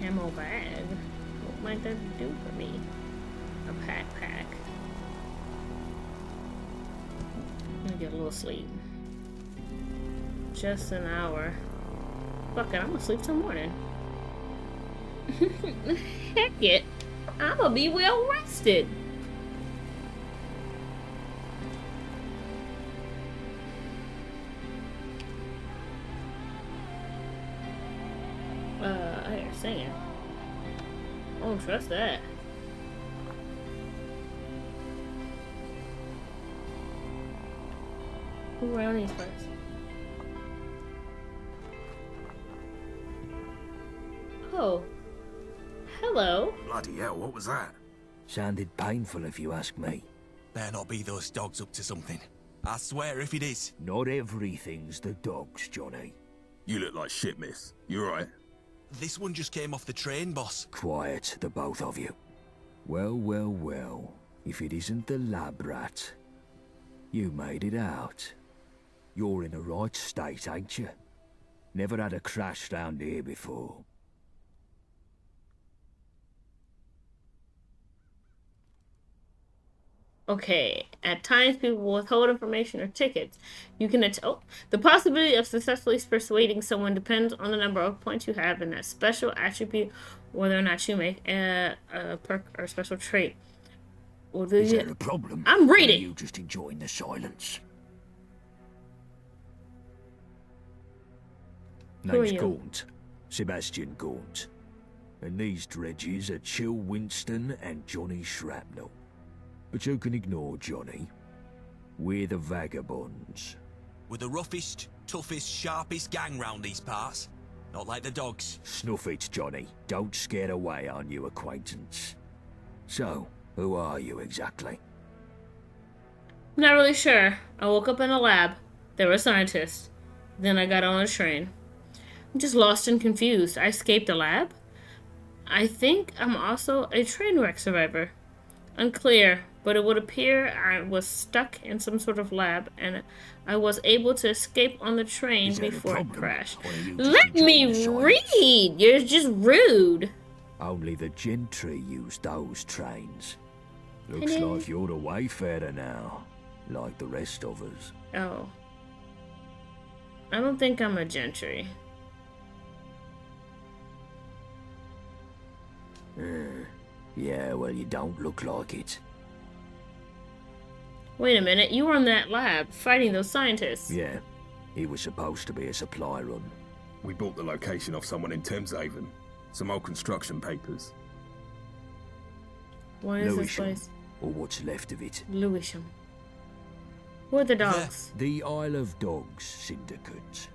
ammo bag. What might that do for me? A pack. I'm gonna get a little sleep. Just an hour. Fuck it, I'm gonna sleep till morning. Heck it. I'm gonna be well rested. I hear singing. I don't trust that. Who around these parts? Oh. Hello. Bloody hell, what was that? Sounded painful if you ask me. Better not be those dogs up to something. I swear if it is. Not everything's the dogs, Johnny. You look like shit, miss. You alright? This one just came off the train, boss. Quiet, the both of you. Well. If it isn't the lab rat. You made it out. You're in the right state, ain't you? Never had a crash round here before. Okay, at times people will withhold information or tickets. You can the possibility of successfully persuading someone depends on the number of points you have in that special attribute, whether or not you make a perk or special trait. Is there a problem? I'm reading. Or are you just enjoying the silence? Who are Name's you? Gaunt. Sebastian Gaunt. And these dredges are Chill Winston and Johnny Shrapnel. But you can ignore Johnny. We're the vagabonds. We're the roughest, toughest, sharpest gang round these parts. Not like the dogs. Snuff it, Johnny. Don't scare away our new acquaintance. So, who are you exactly? I'm not really sure. I woke up in a lab. There were scientists. Then I got on a train. I'm just lost and confused. I escaped the lab? I think I'm also a train wreck survivor. Unclear, but it would appear I was stuck in some sort of lab and I was able to escape on the train before it crashed. Let me read! You're just rude. Only the gentry use those trains. Looks like you're a wayfarer now, like the rest of us. Oh. I don't think I'm a gentry. Yeah, well, you don't look like it. Wait a minute, you were in that lab, fighting those scientists. Yeah, it was supposed to be a supply run. We bought the location off someone in Thameshaven. Some old construction papers. What is this Lewisham, place? or what's left of it. Lewisham. Who are the dogs? The Isle of Dogs Syndicate.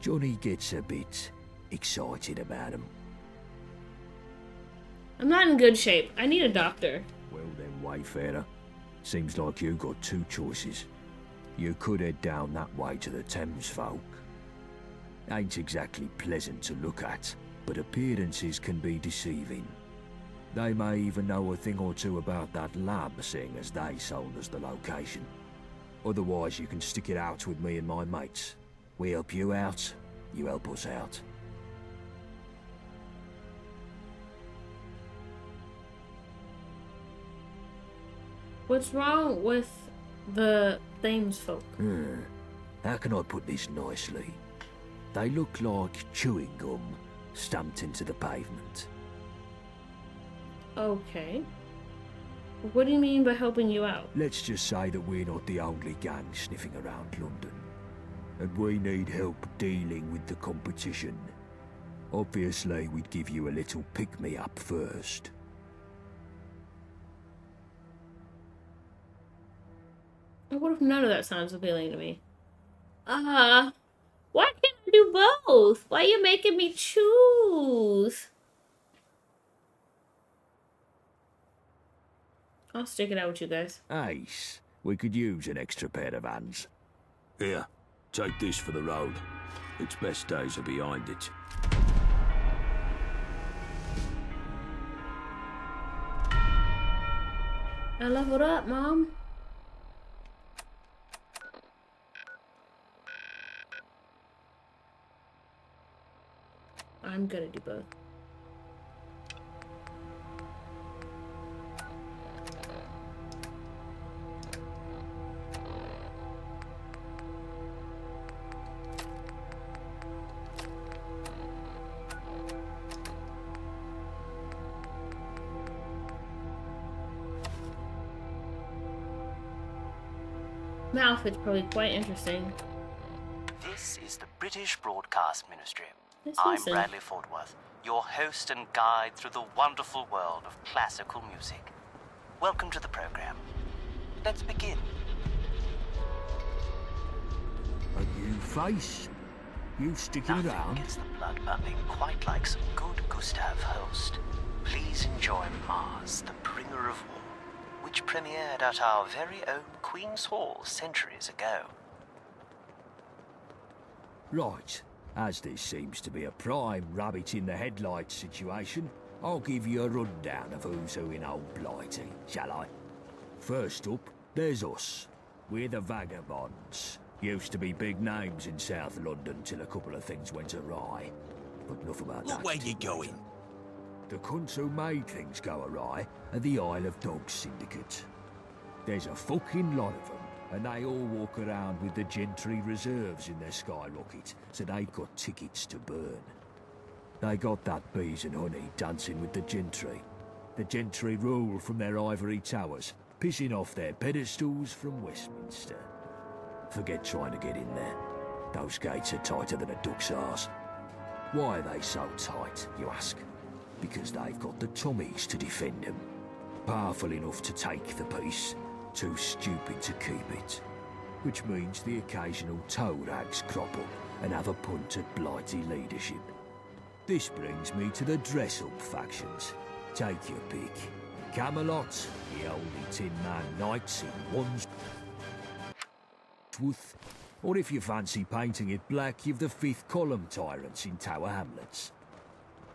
Johnny gets a bit excited about them. I'm not in good shape. I need a doctor. Well then, wayfarer. Seems like you got two choices. You could head down that way to the Thames folk. Ain't exactly pleasant to look at, but appearances can be deceiving. They may even know a thing or two about that lab, seeing as they sold us the location. Otherwise, you can stick it out with me and my mates. We help you out, you help us out. What's wrong with the Thames folk? How can I put this nicely? They look like chewing gum stamped into the pavement. Okay. What do you mean by helping you out? Let's just say that we're not the only gang sniffing around London. And we need help dealing with the competition. Obviously, we'd give you a little pick-me-up first. What if none of that sounds appealing to me? Why can't I do both? Why are you making me choose? I'll stick it out with you guys. Ace, we could use an extra pair of hands. Here, take this for the road. Its best days are behind it. I leveled up, Mom. I'm gonna do both. My outfit's probably quite interesting. This is the British Broadcast Ministry. Let's I'm listen. Bradley Fortworth, your host and guide through the wonderful world of classical music. Welcome to the program. Let's begin. A new face? You sticking Nothing around? gets the blood pumping quite like some good Gustav Holst. Please enjoy Mars, the Bringer of War, which premiered at our very own Queen's Hall centuries ago. Right. As this seems to be a prime rabbit in the headlights situation, I'll give you a rundown of who's who in old Blighty, shall I? First up, there's us. We're the Vagabonds. Used to be big names in South London till a couple of things went awry. But enough about that. Look where you're going. The cunts who made things go awry are the Isle of Dogs Syndicate. There's a fucking lot of them, and they all walk around with the Gentry reserves in their skyrocket, so they've got tickets to burn. They got that bees and honey dancing with the Gentry. The Gentry rule from their ivory towers, pissing off their pedestals from Westminster. Forget trying to get in there. Those gates are tighter than a duck's arse. Why are they so tight, you ask? Because they've got the Tommies to defend them. Powerful enough to take the peace, too stupid to keep it. Which means the occasional toe rags crop up and have a punt at Blighty leadership. This brings me to the dress-up factions. Take your pick. Camelot, the only Tin Man Knights in one's Worth, or if you fancy painting it black, you've the fifth column tyrants in Tower Hamlets.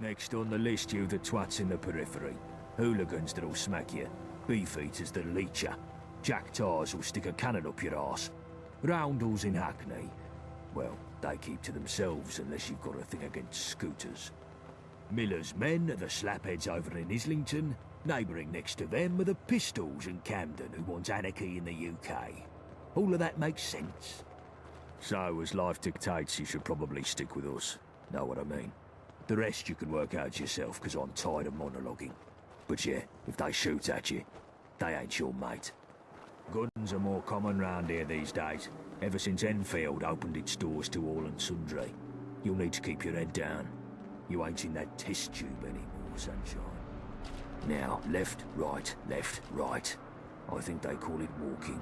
Next on the list, you've the twats in the periphery. Hooligans that'll smack you. Beefeaters that'll eat you. Jack-tars who'll stick a cannon up your arse. Roundels in Hackney. Well, they keep to themselves unless you've got a thing against scooters. Miller's men are the slapheads over in Islington. Neighbouring next to them are the Pistols in Camden who want anarchy in the UK. All of that makes sense. So, as life dictates, you should probably stick with us. Know what I mean? The rest you can work out yourself, because I'm tired of monologuing. But yeah, if they shoot at you, they ain't your mate. Guns are more common round here these days, ever since Enfield opened its doors to all and sundry. You'll need to keep your head down. You ain't in that test tube anymore, sunshine. Now, left, right, left, right. I think they call it walking.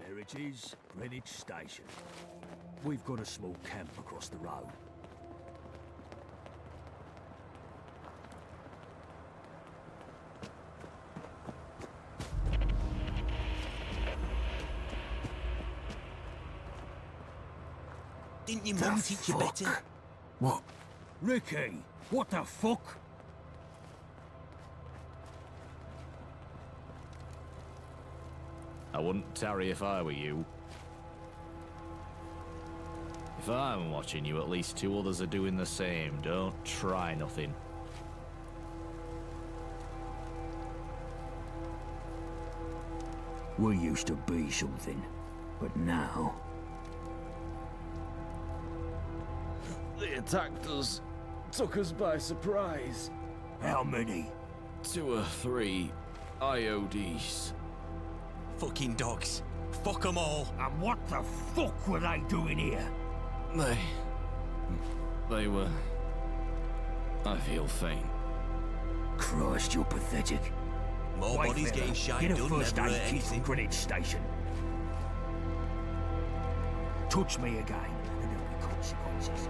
There it is, Greenwich Station. We've got a small camp across the road. Didn't your mum teach you better? What? Ricky, what the fuck? I wouldn't tarry if I were you. If I'm watching you, at least two others are doing the same. Don't try nothing. We used to be something, but now... They attacked us. Took us by surprise. How many? 2 or 3 IODs. Fucking dogs. Fuck 'em all. And what the fuck were they doing here? They were... I feel faint. Christ, you're pathetic. More Wait, bodies fella, getting shot get a done first never aid hurt kit from anything. Greenwich Station. Touch me again, and there'll be consequences.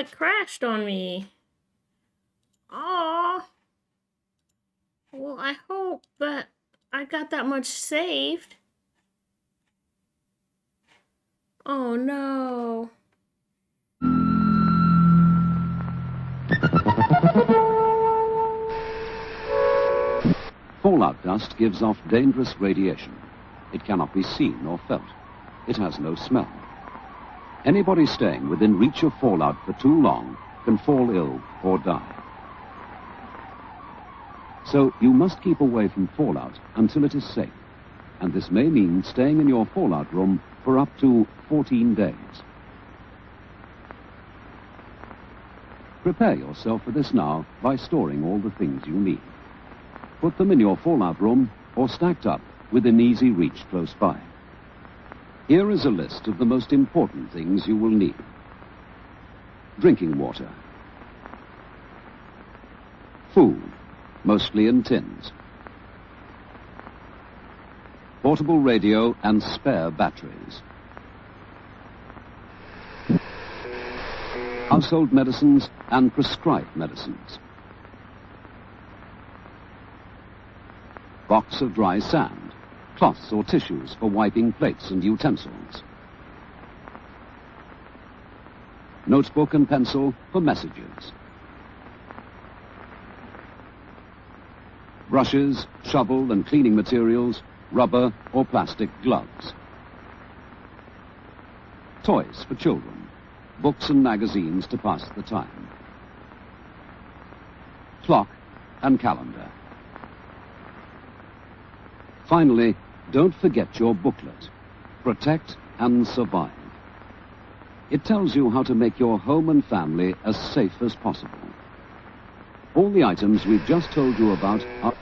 it crashed on me. Aw. Well, I hope that I got that much saved. Oh no. Fallout dust gives off dangerous radiation. It cannot be seen or felt. It has no smell. Anybody staying within reach of fallout for too long can fall ill or die. So you must keep away from fallout until it is safe. And this may mean staying in your fallout room for up to 14 days. Prepare yourself for this now by storing all the things you need. Put them in your fallout room or stacked up within easy reach close by. Here is a list of the most important things you will need. Drinking water. Food, mostly in tins. Portable radio and spare batteries. Household medicines and prescribed medicines. Box of dry sand, cloths or tissues for wiping plates and utensils. Notebook and pencil for messages. Brushes, shovel and cleaning materials, rubber or plastic gloves. Toys for children, books and magazines to pass the time. Clock and calendar. Finally, don't forget your booklet, Protect and Survive. It tells you how to make your home and family as safe as possible. All the items we've just told you about are...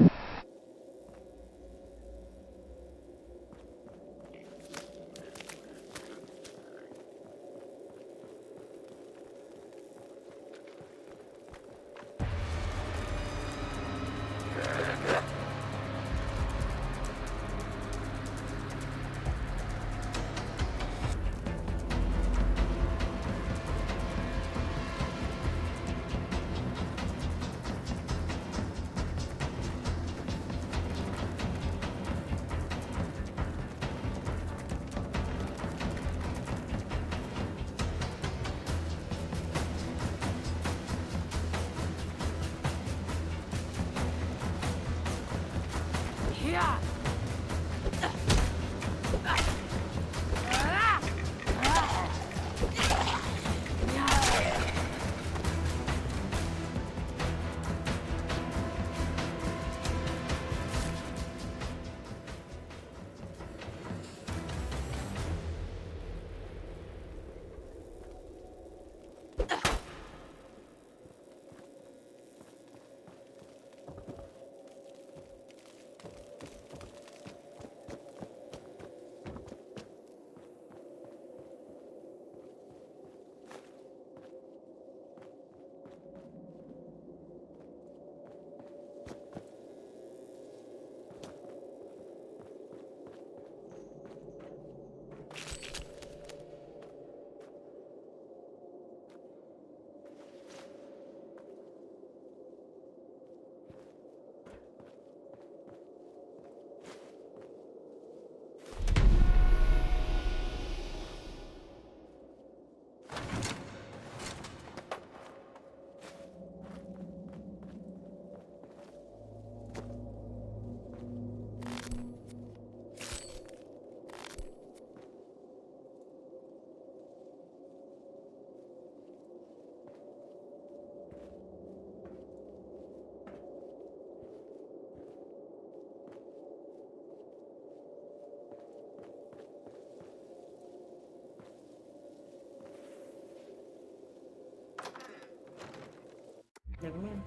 Never mind.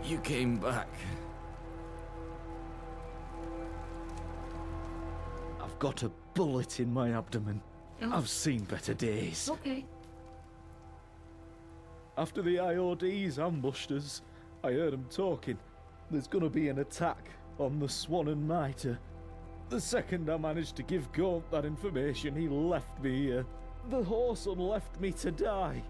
You came back. I've got a bullet in my abdomen. Oh. I've seen better days. Okay. After the IODs ambushed us, I heard them talking. There's gonna be an attack on the Swan and Mitre. The second I managed to give Gaunt that information, he left me here. The Whoreson left me to die.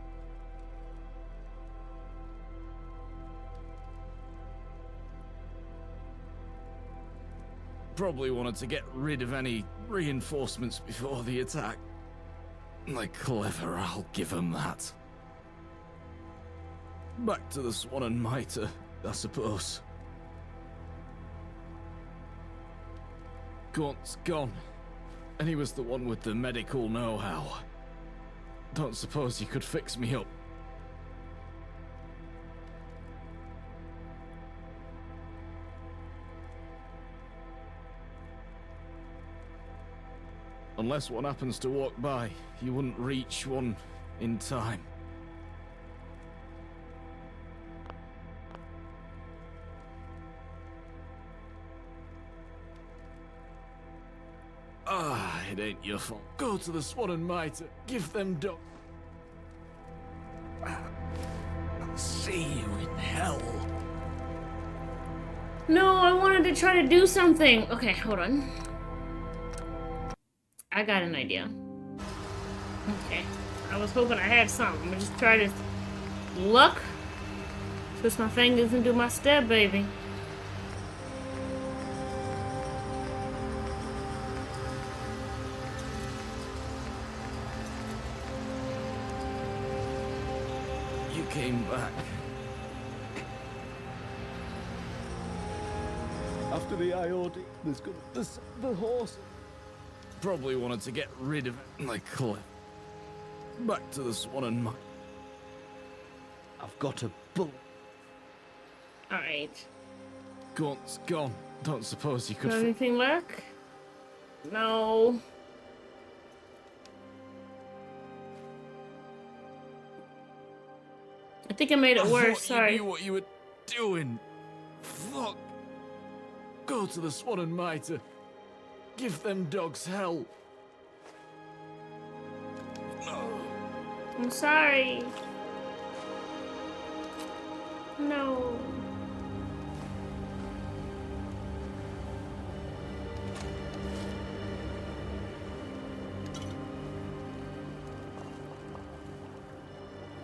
Probably wanted to get rid of any reinforcements before the attack. They're clever, I'll give them that. Back to the Swan and Mitre, I suppose. Gaunt's gone, and he was the one with the medical know-how. Don't suppose you could fix me up. Unless one happens to walk by, you wouldn't reach one in time. Ah, it ain't your fault. Go to the Swan and Mitre, give them dogs. I'll see you in hell. No, I wanted to try to do something. Okay, hold on. I got an idea. Okay. I was hoping I had something. I just try to luck. Twist my fingers and do my step, baby. You came back. After the IOD, there's gonna... the horse... Probably wanted to get rid of it like Cliff. Back to the Swan and Mitre. I've got a bullet. Alright. Gaunt's gone. Don't suppose you could... Got anything left? No. I think I made it worse, sorry. You knew what you were doing. Fuck. Go to the Swan and Mitre. Give them dogs hell. No. I'm sorry. No.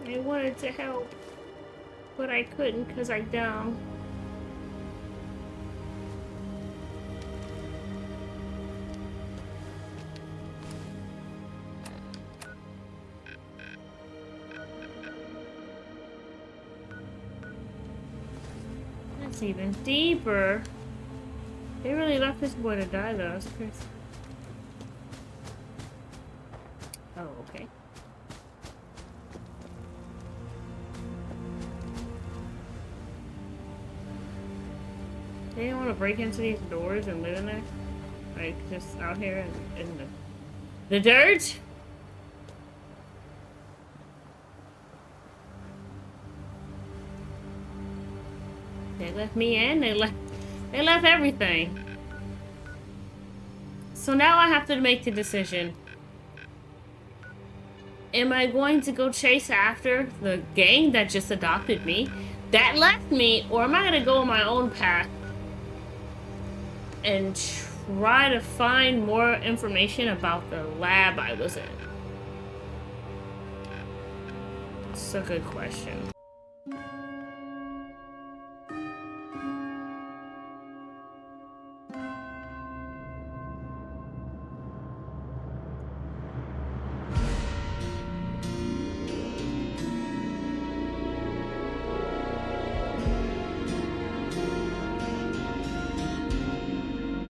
I wanted to help, but I couldn't because I'm dumb. That's even deeper. They really left this boy to die though. That's crazy. Oh, okay. They didn't want to break into these doors and live in there? Like, just out here in the dirt? They left me in, they left everything. So now I have to make the decision. Am I going to go chase after the gang that just adopted me, that left me, or am I going to go on my own path and try to find more information about the lab I was in? It's a good question.